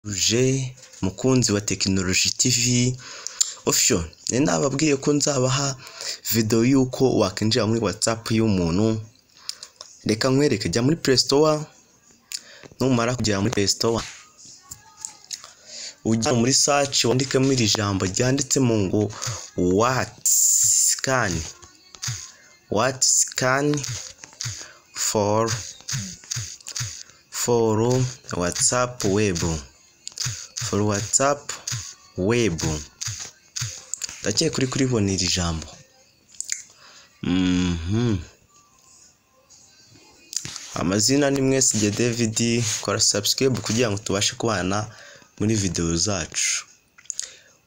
Je mukunzi wa Technology TV official nababwiye ko nzabaha video yuko wakinjira muri WhatsApp y'umuntu. Reka nkwereke, jya muri Play Store, numara kujya muri Play Store ujya muri search wandikemo iri jambo ryanditsemo ngo what scan for WhatsApp web. Ndakeye kuri bona iri jambo. Amazina ni Mwesige David, kora subscribe kugira ngo tubashe kubana muri video zacu.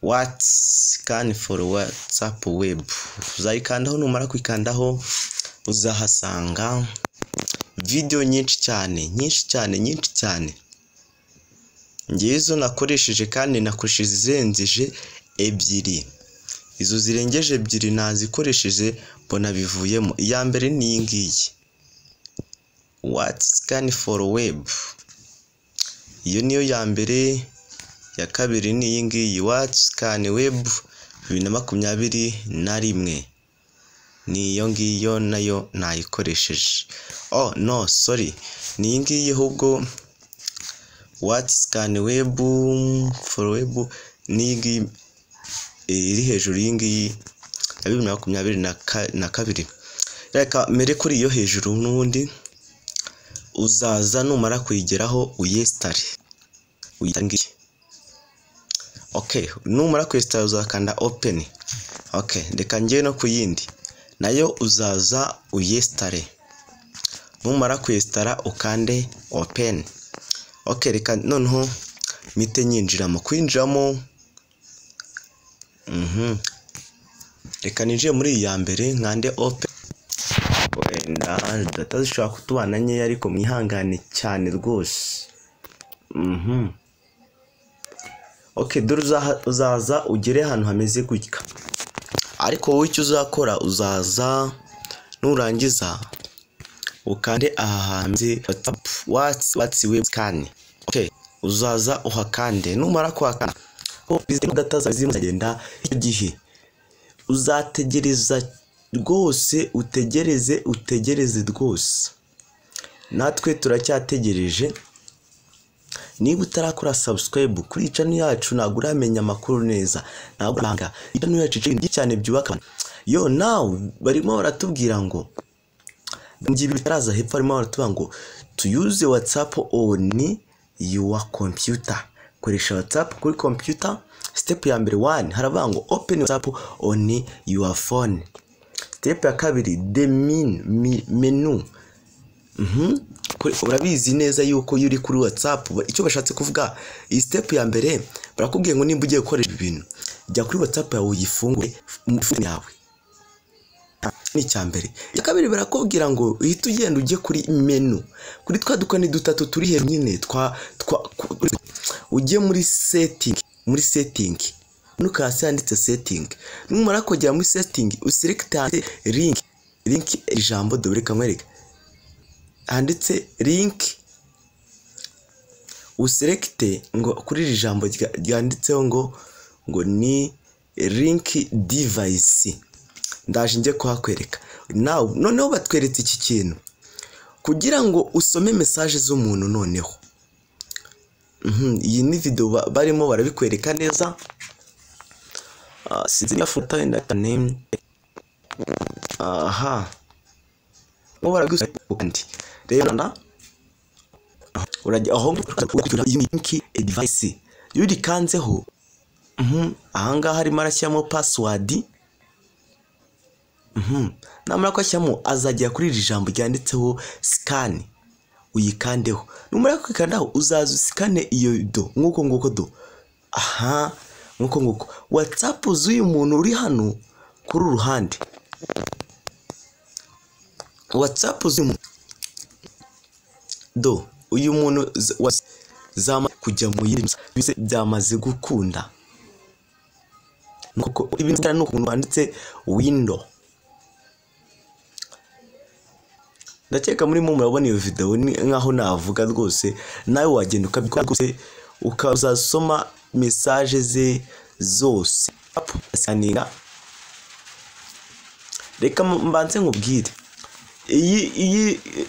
What scan for WhatsApp web. Uzayikandaho, numara kwikandaho uzahasanga video nyinshi cyane. Ngizo nakoresheje kandi nakoresheje zirengije ebyiri. Izo zirengeje ebyiri nazikoresheje mbona bivuyemo. Iya mbere ni iyi ngiyi, what scan for web. Iyo niyo ya mbere. Ya kabiri ni iyi ngiyi, what scan web 2021. ni iyo ngiyo nayo nayikoresheje. Oh no, sorry, ni iyi ngiyi ahubwo what scan web for web ni ngiyi iri hejuru y'ingiyi ya 2022. Reka mere kuri iyo hejuru n'ubundi uzaza numara kuyigeraho uyestare uyitangiye. Okay, numara kuyestare uzakanda open. Okay, reka ngiye no kuyindi nayo uzaza uyestare. Numara kuyestara ukande open. Okay, reka noneho mite nyinjiramo. Kwinjiramo reka ninjiye muri iya mbere nkande open. Wenda data zishobora kutubana nkeya ariko mwihangane cyane rwose. Okay, dore uzaza ugere hano hameze gutya. Ariko wowe icyo uzakora, uzaza nurangiza ukande aha hanze WhatsApp web scan. Okay, uzaza uhakande. Numara kuhakanda data zizagenda. Icyo gihe uzategereza rwose, utegereze rwose. Natwe turacyategereje. Niba utarakora subscribe kuri channel yacu ntabwo uramenya amakuru neza, ntabwo uranga channel yacu cyane byubaka. Yo now barimo baratubwira ngo ngibi bitaraza hepfo, barimo baratubwira ngo to use WhatsApp on your computer. Koresha WhatsApp kuri computer. Step ya mbere 1 haravuga ngo open WhatsApp on your phone. Step ya kabiri the menu. Urabizi neza yuko yuri kuri WhatsApp icyo bashatse kuvuga. Iyi step ya mbere barakubwiye ngo nimba ugiye gukoresha ibintu jya kuri WhatsApp yawe uyifungure mu phone yawe. Ni cyambere. Ya kabiri barakubwira ngo uhita ugenda ujye kuri menu, kuri twa dukoni dutatu turi he nyine ujye muri setting. Nuko hasi handitse setting. Numara kujya muri setting uselect link ijambo Dore kamwereka handitse link, uselect ngo kuri iri jambo ryanditseho ngo ni link device. Ndaje nje kuhakwereka. Noneho batweretse iki kintu kugira ngo usome message z'umuntu. Noneho iyi ni video barimo barabikwereka neza. Sinzi niba foto wenda name. Mo baragusa kandi rero na urajya aho kugira iyi link device yuri kanzeho. Ahanga harimo arashyamo password. Namara kwashyamo azajya kuri iri jambo ryanditseho scan uyikandeho. Numara kwikandaho uzaza usikane iyo do nguko do. Nguko WhatsApp z'uyu muntu uri hano kuri uruhande. WhatsApp z'umuntu uyu muntu zama kujya mu yindi bise byamaze gukunda. Nuko ibintu cyane nuko wanditse window. Ndakeka muri murabona iyo video nkaho navuga rwose nawe wagenda ukabikora rwose ukazasoma message ze zose. Scanninga, reka mbanze nkubwire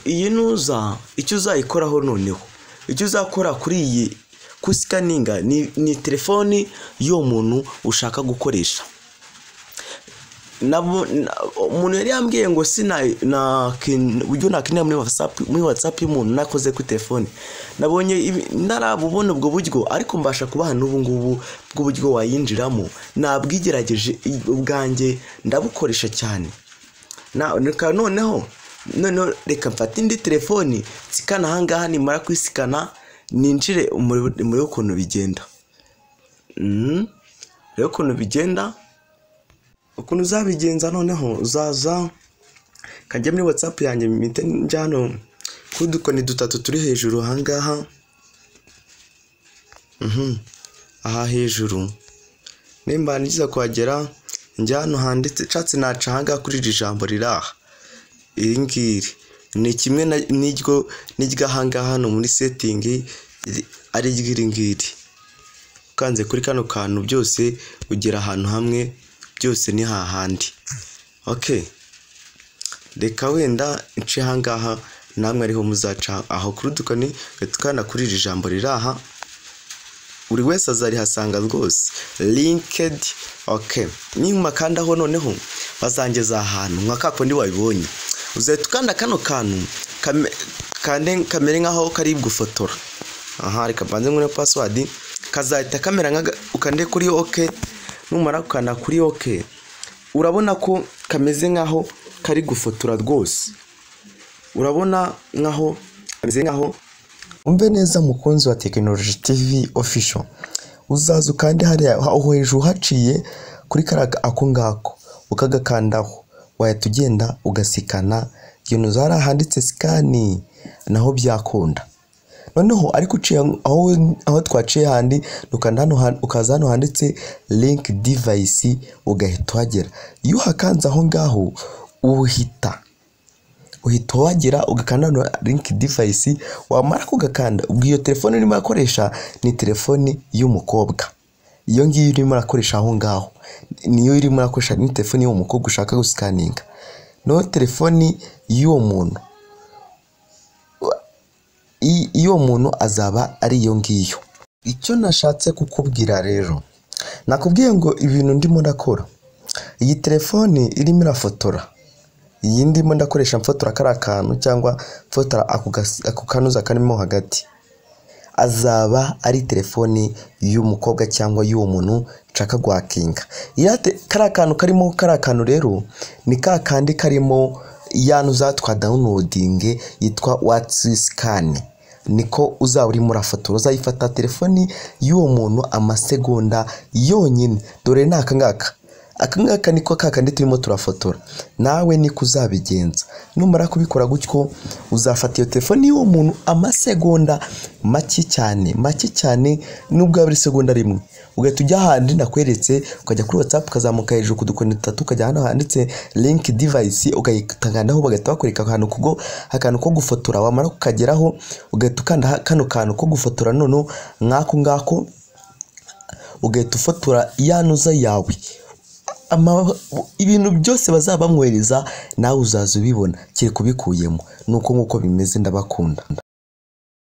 iyi nuza icyo uzayikoraho noneho, icyo uzakora kuri iyi kusikaninga ni telefoni yo muntu ushaka gukoresha. Umuntu yari yambwiye ngo uburyo nakinira muri WhatsApp y'umuntu nakoze ku telefoni, nabonye narabubona ubwo buryo, ariko mbasha kubaha n'ubu ngubu bw'uburyo wayinjiramo. Nabwigerageje ubwanjye ndabukoresha cyane. Noneho reka mfate indi telefoni sikana ahangaha, nimara kwisikana ninjire muri ukuntu bigenda. Rero ukuntu bigenda, ukuntu uzabigenza, noneho uzaza kajya muri WhatsApp yanjye mpite njya hano kuri udukoni dutatu turi hejuru ahangaha. Aha hejuru nimba nigiza kuhagera, njya hano handitse catsi, naca ahangaha kuri iri jambo riraha. Iri ngiri ni kimwe n'iryo ahangaha hano muri setting ari iri ngiri. Ukanze kuri kano kantu byose ugera ahantu hamwe, byose ni hahandi. Okay, reka wenda nce ahangaha namwe ariho muzaca aho kuri udukoni gatukana kuri iri jambo riraha. Buri wese azarihasanga rwose linked. Okay, nyuma kandi aho noneho bazangeza ahantu nka kakundi wabibonye, uzatukanda kano kantu kamere nkaho kari gufotora. Reka mbanze ngune password, kazahita kamera ukande kuri OK. Numara kukanda kuri OK, urabona ko kameze nkaho kari gufotora rwose. Urabona nkaho kameze nkaho. Umve neza mukunzi wa Technology TV official, uzaza kandi hariya aho hejuru haciye kuri karaga ako ngako ukagakandaho, wahita ugenda ugasikana ibintu zara handitse scan, naho byakunda. Noneho ariko uciye aho twaciye handi, ukanda hano ukaza hano handitse link device, ugahita wagera. Iyo hakanze aho ngaho uhita wagera, ugakanda link device. Wamara kugakanda, ubwo iyo telefone urimo akoresha ni telefoni y'umukobwa. Iyo ngiyo urimo akoresha aho ngaho niyo urimo akoresha, ni telefoni y'umukobwa ushaka guscanninga. No telefoni y'uwo muntu, iyo muntu azaba ari iyo ngiyo. Icyo nashatse kukubwira rero, nakubwiye ngo ibintu ndimo ndakora, iyi telefoni irimo irafotora, iyi ndimo ndakoresha mfotora kara kantu cyangwa mfotora ako kanuza karimo hagati, azaba ari telefoni y'umukobwa cyangwa y'uwo muntu nshaka guhakinga. Kara kantu karimo kara kantu rero ni ka kandi karimo yanuza twa downloading yitwa WhatsApp. Niko uzaba urimo urafotora, uzayifata telefoni y'uwo muntu amasegonda yonyine. Dore akangaka niko kakandi turimo turafotora, nawe niko uzabigenza. Numara kubikora gutyo, uzafata iyo telefoni y'uwo muntu amasegonda make cyane, nubwo ari segonda rimwe, ugahita ujya handi nakweretse, ukajya kuri WhatsApp, ukazamuka hejuru ku dukoni dutatu, ukajya hano handitse link device, ugayitangandaho, bagahita bakwereka akantu ko gufotora. Wamara kukageraho, ugahita ukanda kano kantu ko gufotora, none ngako ugahita ufotora yanuza yawe. Ibintu byose bazaba bamwohereza nawe uzaza ubibona kiri kubikuyemo. Nuko nkuko bimeze, ndabakunda.